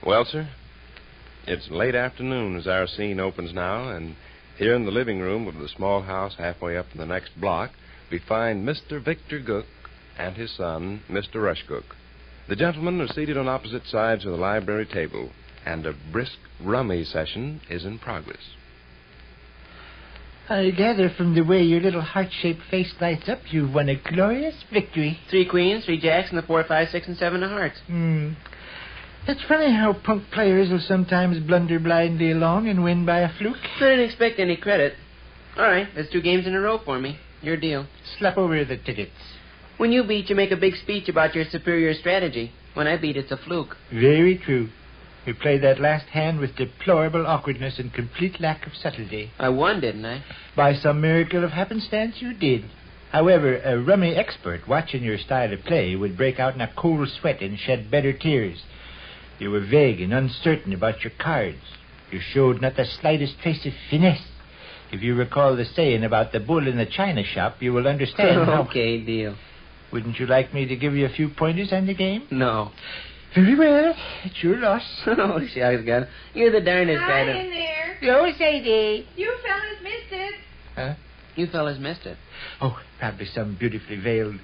Well, sir, it's late afternoon as our scene opens now, and here in the living room of the small house halfway up in the next block, we find Mr. Victor Gook and his son, Mr. Rush Gook. The gentlemen are seated on opposite sides of the library table, and a brisk rummy session is in progress. I gather from the way your little heart-shaped face lights up, you've won a glorious victory. 3 queens, 3 jacks, and the 4, 5, 6, and 7 of hearts. It's funny how punk players will sometimes blunder blindly along and win by a fluke. I didn't expect any credit. All right, that's 2 games in a row for me. Your deal. Slap over the tickets. When you beat, you make a big speech about your superior strategy. When I beat, it's a fluke. Very true. You played that last hand with deplorable awkwardness and complete lack of subtlety. I won, didn't I? By some miracle of happenstance, you did. However, a rummy expert watching your style of play would break out in a cold sweat and shed bitter tears. You were vague and uncertain about your cards. You showed not the slightest trace of finesse. If you recall the saying about the bull in the china shop, you will understand how... Okay, deal. Wouldn't you like me to give you a few pointers on the game? No. Very well. It's your loss. Oh, shucks, God. You're the darndest Hi guy. in there. Yo, Sadie. You fellas missed it. Huh? You fellas missed it. Oh, probably some beautifully veiled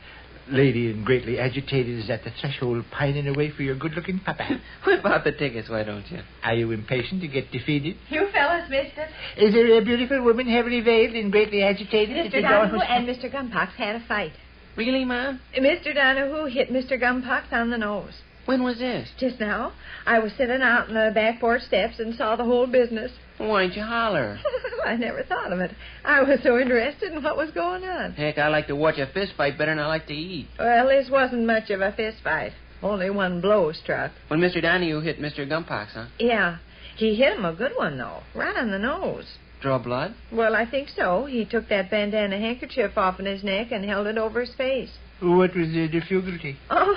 lady and greatly agitated is at the threshold pining away for your good-looking papa. Whip out the tickets, why don't you? Are you impatient to get defeated? You fellas missed it. Is there a beautiful woman heavily veiled and greatly agitated? Mr. Donahue and Mr. Gumpox had a fight. Really, Mom? Mr. Donahue hit Mr. Gumpox on the nose. When was this? Just now. I was sitting out on the back porch steps and saw the whole business. Why'd you holler? I never thought of it. I was so interested in what was going on. Heck, I like to watch a fist fight better than I like to eat. Well, this wasn't much of a fist fight. Only one blow struck. When Mr. Donahue hit Mr. Gumpox, huh? Yeah. He hit him a good one, though. Right on the nose. Draw blood? Well, I think so. He took that bandana handkerchief off in his neck and held it over his face. What was the difficulty? Oh,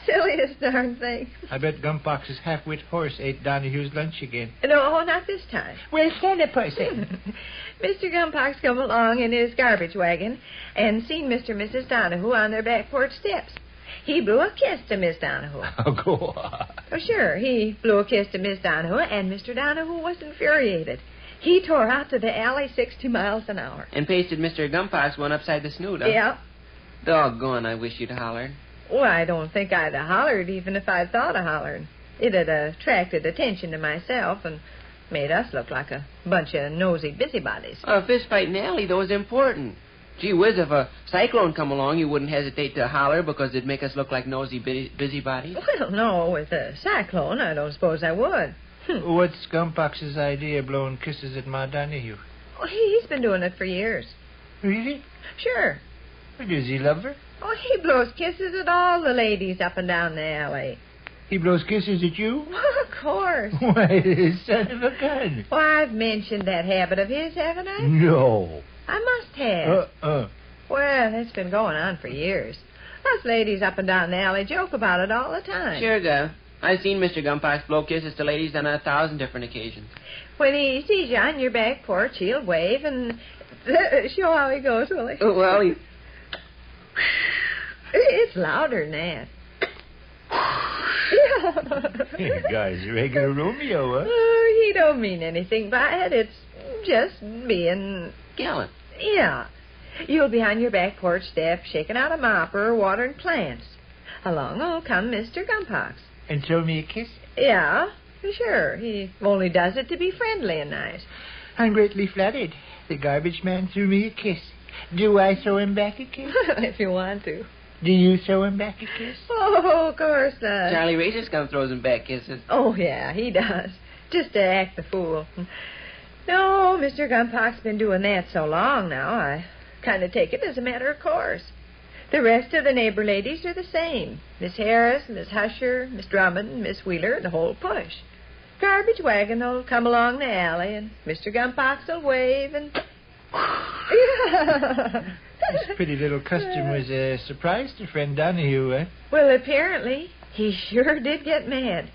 silliest darn thing. I bet Gumpox's half-wit horse ate Donahue's lunch again. No, not this time. Well, stand up, pussy. Mr. Gumpox come along in his garbage wagon and seen Mr. and Mrs. Donahue on their back porch steps. He blew a kiss to Miss Donahue. Oh, go on. Oh, sure. He blew a kiss to Miss Donahue, and Mr. Donahue was infuriated. He tore out to the alley 60 miles an hour. And pasted Mr. Gumpox one upside the snoot, huh? Yeah. Doggone, I wish you'd hollered. Well, I don't think I'd have hollered even if I'd thought of hollering. It'd attracted attention to myself and made us look like a bunch of nosy busybodies. A fist fight in the alley, though, is important. Gee whiz, if a cyclone come along, you wouldn't hesitate to holler because it'd make us look like nosy busybodies? Well, no, with a cyclone, I don't suppose I would. What's Gumpox's idea of blowing kisses at Ma Donahue? Well, he's been doing it for years. Really? Sure. Does he love her? Oh, he blows kisses at all the ladies up and down the alley. He blows kisses at you? Of course. Why, son of a gun. Well, I've mentioned that habit of his, haven't I? No. I must have. Well, it's been going on for years. Us ladies up and down the alley joke about it all the time. Sure, Gus. I've seen Mr. Gumpox blow kisses to ladies on 1,000 different occasions. When he sees you on your back porch, he'll wave and show how he goes, will he? Well, he... It's louder than that. Hey, guy's a regular Romeo, huh? Oh, he don't mean anything by it. It's just being... gallant. Yeah. You'll be on your back porch step, shaking out a mop or watering plants. Along will come Mr. Gumpox. And throw me a kiss? Yeah, sure. He only does it to be friendly and nice. I'm greatly flattered. The garbage man threw me a kiss. Do I throw him back a kiss? If you want to. Do you throw him back a kiss? Oh, of course not. Charlie Racer Scum throws him back kisses. Oh, yeah, he does. Just to act the fool. No, Mr. Gumpox's been doing that so long now, I kind of take it as a matter of course. The rest of the neighbor ladies are the same. Miss Harris, Miss Husher, Miss Drummond, Miss Wheeler, the whole push. Garbage wagon will come along the alley, and Mr. Gumpox will wave, and... This pretty little custom was a surprise to friend Donahue, eh? Well, apparently, he sure did get mad.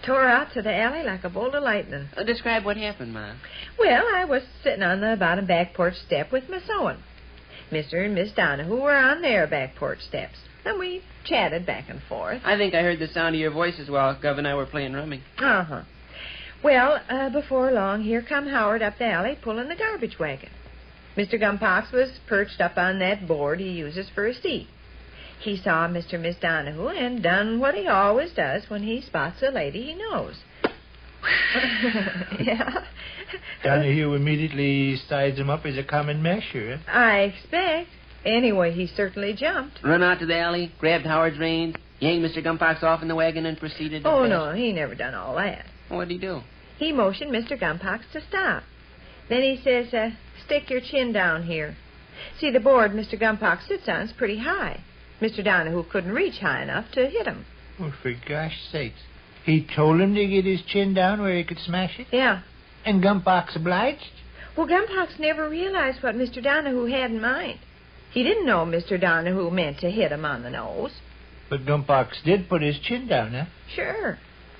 Tore out to the alley like a bolt of lightning. Describe what happened, Ma. Well, I was sitting on the bottom back porch step with my sewing. Mr. and Miss Donahue were on their back porch steps. and we chatted back and forth. I think I heard the sound of your voices while Gov and I were playing rummy. Uh-huh. Well, before long, here come Howard up the alley pulling the garbage wagon. Mr. Gumpox was perched up on that board he uses for a seat. He saw Mr. and Miss Donahue and done what he always does when he spots a lady he knows. Yeah. Donahue immediately sized him up as a common measure. I expect. Anyway, he certainly jumped. Run out to the alley, grabbed Howard's reins, yanked Mr. Gumpox off in the wagon, and proceeded to Oh, pass. no, he never done all that. What'd he do? He motioned Mr. Gumpox to stop. Then he says, stick your chin down here. See, the board Mr. Gumpox sits on is pretty high. Mr. Donahue couldn't reach high enough to hit him. Oh, for gosh sakes. He told him to get his chin down where he could smash it? Yeah. And Gumpox obliged? Well, Gumpox never realized what Mr. Donahue had in mind. He didn't know Mr. Donahue meant to hit him on the nose. But Gumpox did put his chin down, huh? Sure.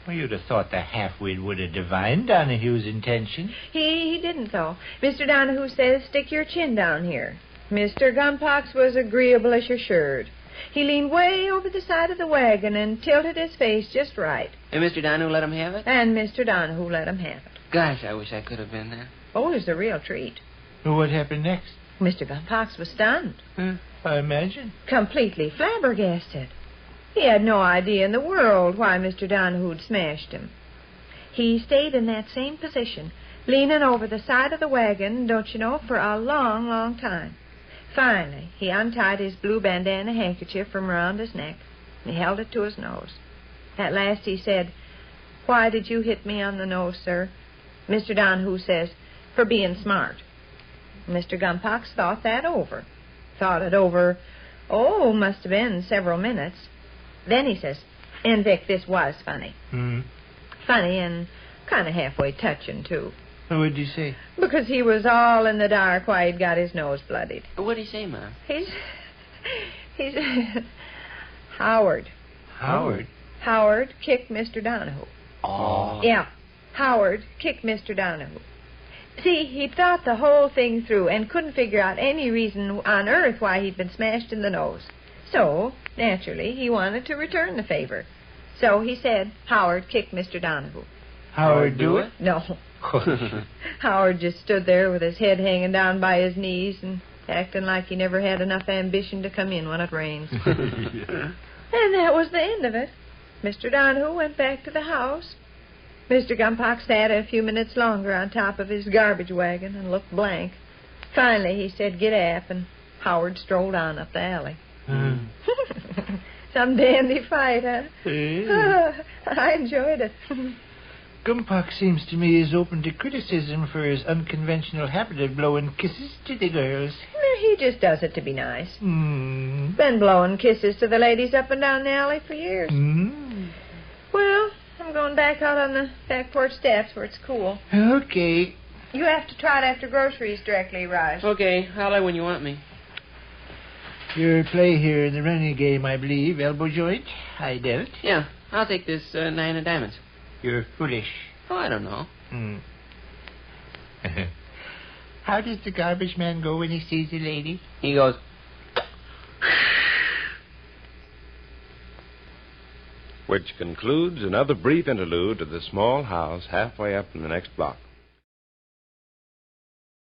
Well, you'd have thought the half-wit would have divined Donahue's intention. He didn't, though. Mr. Donahue says, stick your chin down here. Mr. Gumpox was agreeable as assured. He leaned way over the side of the wagon and tilted his face just right. And Mr. Donahue let him have it? And Mr. Donahue let him have it. Gosh, I wish I could have been there. Oh, it was a real treat. Well, what happened next? Mr. Gumpox was stunned. I imagine. Completely flabbergasted. He had no idea in the world why Mr. Donahue had smashed him. He stayed in that same position, leaning over the side of the wagon, don't you know, for a long, long time. Finally, he untied his blue bandana handkerchief from around his neck, and he held it to his nose. At last he said, "Why did you hit me on the nose, sir?" Mr. Donahue says, "For being smart." Mr. Gumpox thought that over. Thought it over, must have been several minutes. Then he says, "And Vic, this was funny." Funny and kind of halfway touching, too. What'd you say? Because he was all in the dark why he'd got his nose bloodied. What'd he say, Ma? He's Howard. Howard? Howard kicked Mr. Donahue. Oh. Yeah, Howard kicked Mr. Donahue. See, he'd thought the whole thing through and couldn't figure out any reason on earth why he'd been smashed in the nose. So, naturally, he wanted to return the favor. So he said, Howard kicked Mr. Donahue. Howard do it? No. Howard just stood there with his head hanging down by his knees and acting like he never had enough ambition to come in when it rains. And that was the end of it. Mr. Donahue went back to the house. Mr. Gumpox sat a few minutes longer on top of his garbage wagon and looked blank. Finally, he said, "Get app," and Howard strolled on up the alley. Some dandy fight, huh? I enjoyed it. Gumpox seems to me is open to criticism for his unconventional habit of blowing kisses to the girls. He just does it to be nice. Been blowing kisses to the ladies up and down the alley for years. Well, I'm going back out on the back porch steps where it's cool. Okay. You have to trot after groceries directly, Raj. Okay, holler when you want me. Your play here in the running game, I believe, elbow joint. I dealt. Yeah, I'll take this 9 of diamonds. You're foolish. Oh, I don't know. How does the garbage man go when he sees a lady? He goes... Which concludes another brief interlude to the small house halfway up in the next block.